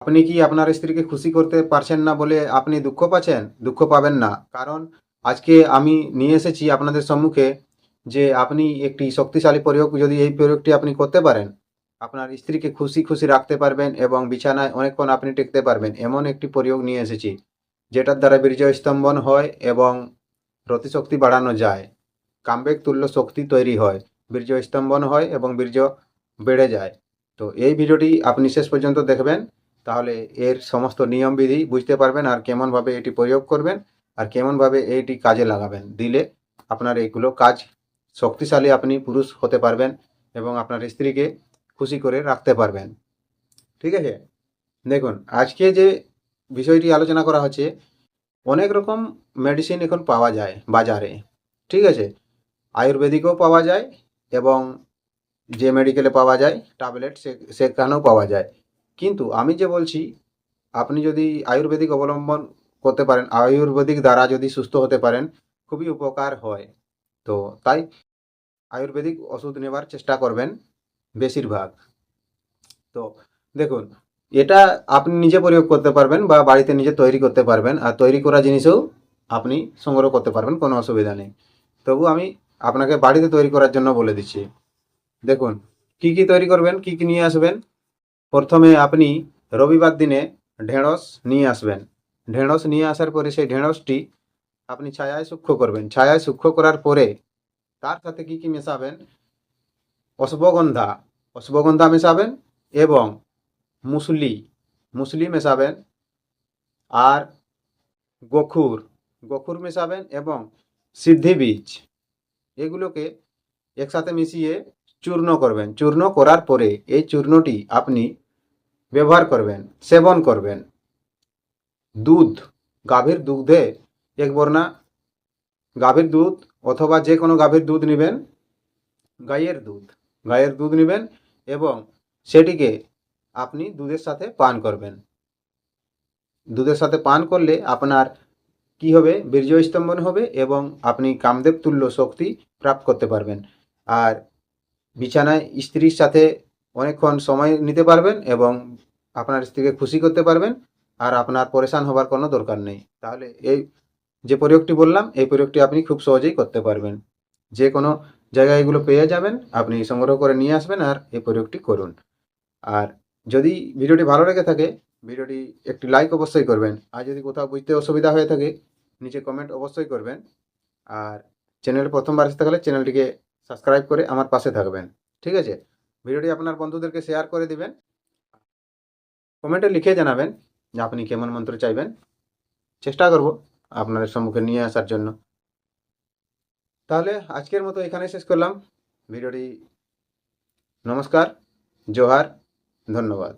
আপনি কি আপনার স্ত্রীকে খুশি করতে পারছেন না বলে আপনি দুঃখ পাচ্ছেন? দুঃখ পাবেন না। কারণ আজকে আমি নিয়ে এসেছি আপনাদের সম্মুখে যে আপনি একটি শক্তিশালী প্রয়োগ, যদি এই প্রয়োগটি আপনি করতে পারেন, আপনার স্ত্রীকে খুশি খুশি রাখতে পারবেন এবং বিছানায় অনেকক্ষণ আপনি টিকতে পারবেন। এমন একটি প্রয়োগ নিয়ে এসেছি যেটার দ্বারা বীর্য স্তম্ভন হয় এবং রতিশক্তি বাড়ানো যায়। কামবেগ তুল্য শক্তি তৈরি হয়, বীর্য স্তম্ভন হয় এবং বীর্য বেড়ে যায়। তো এই ভিডিওটি আপনি শেষ পর্যন্ত দেখবেন, তাহলে এর সমস্ত নিয়মবিধি বুঝতে পারবেন আর কেমনভাবে এটি প্রয়োগ করবেন আর কেমনভাবে এইটি কাজে লাগাবেন। দিলে আপনার এইগুলো কাজ শক্তিশালী আপনি পুরুষ হতে পারবেন এবং আপনার স্ত্রীকে খুশি করে রাখতে পারবেন। ঠিক আছে? দেখুন, আজকে যে বিষয়টি আলোচনা করা হচ্ছে, অনেক রকম মেডিসিন এখন পাওয়া যায় বাজারে। ঠিক আছে? আয়ুর্বেদিকও পাওয়া যায় এবং যে মেডিকেলে পাওয়া যায় ট্যাবলেট, সেখানেও পাওয়া যায়। কিন্তু আমি যে বলছি, আপনি যদি আয়ুর্বেদিক অবলম্বন করতে পারেন, আয়ুর্বেদিক দ্বারা যদি সুস্থ হতে পারেন, খুবই উপকার হয়। তো তাই আয়ুর্বেদিক ওষুধ নেবার চেষ্টা করবেন বেশিরভাগ। তো দেখুন, এটা আপনি নিজে প্রয়োগ করতে পারবেন বা বাড়িতে নিজে তৈরি করতে পারবেন, আর তৈরি করা জিনিসও আপনি সংগ্রহ করতে পারবেন, কোনো অসুবিধা নেই। তবু আমি আপনাকে বাড়িতে তৈরি করার জন্য বলে দিচ্ছি। দেখুন, কি কি তৈরি করবেন, কি কি নিয়ে আসবেন। প্রথমে আপনি রবিবার দিনে ঢেঁড়স নিয়ে আসবেন। ঢেঁড়স নিয়ে আসার পরে সেই ঢেঁড়সটি আপনি ছায়ায় সূক্ষ্ম করবেন। ছায়ায় সূক্ষ্ম করার পরে তার সাথে কি কি মেশাবেন? অশ্বগন্ধা, অশ্বগন্ধা মেশাবেন এবং মুসলি, মুসলি মেশাবেন, আর গোখুর, গোখুর মেশাবেন এবং সিদ্ধি বীজ, এগুলোকে একসাথে মিশিয়ে চূর্ণ করবেন। চূর্ণ করার পরে এই চূর্ণটি আপনি ব্যবহার করবেন, সেবন করবেন। দুধ, গাভীর দুধে এক বর্ণা গাভীর দুধ অথবা যে কোনো গাভীর দুধ নেবেন, গাইয়ের দুধ, গাইয়ের দুধ নেবেন এবং সেটিকে আপনি দুধের সাথে পান করবেন। দুধের সাথে পান করলে আপনার কি হবে? বীর্য স্তম্ভন হবে এবং আপনি কামদেব তুল্য শক্তি প্রাপ্ত করতে পারবেন। আর বিছানায় স্ত্রীর সাথে অনেকক্ষণ সময় নিতে পারবেন এবং আপনার স্ত্রীকে খুশি করতে পারবেন। আর আপনার পরেশান হবার কোনো দরকার নেই। তাহলে এই যে প্রয়োগটি বললাম, এই প্রয়োগটি আপনি খুব সহজেই করতে পারবেন। যে কোনো জায়গায় এগুলো পেয়ে যাবেন, আপনি সংগ্রহ করে নিয়ে আসবেন আর এই প্রয়োগটি করুন। আর যদি ভিডিওটি ভালো লেগে থাকে, ভিডিওটি একটি লাইক অবশ্যই করবেন। আর যদি কোথাও বুঝতে অসুবিধা হয়ে থাকে, নিচে কমেন্ট অবশ্যই করবেন। আর চ্যানেলে প্রথমবার এসে থাকলে চ্যানেলটিকে সাবস্ক্রাইব করে আমার পাশে থাকবেন। ঠিক আছে? ভিডিওটি আপনার বন্ধুদেরকে শেয়ার করে দিবেন। কমেন্টে লিখে জানাবেন যে আপনি কেমন মন্ত্র চাইবেন। চেষ্টা করব আপনাদের সম্মুখে নিয়ে আসার জন্য। তাহলে আজকের মতো এখানে শেষ করলাম ভিডিওটি। নমস্কার, জোহার, ধন্যবাদ।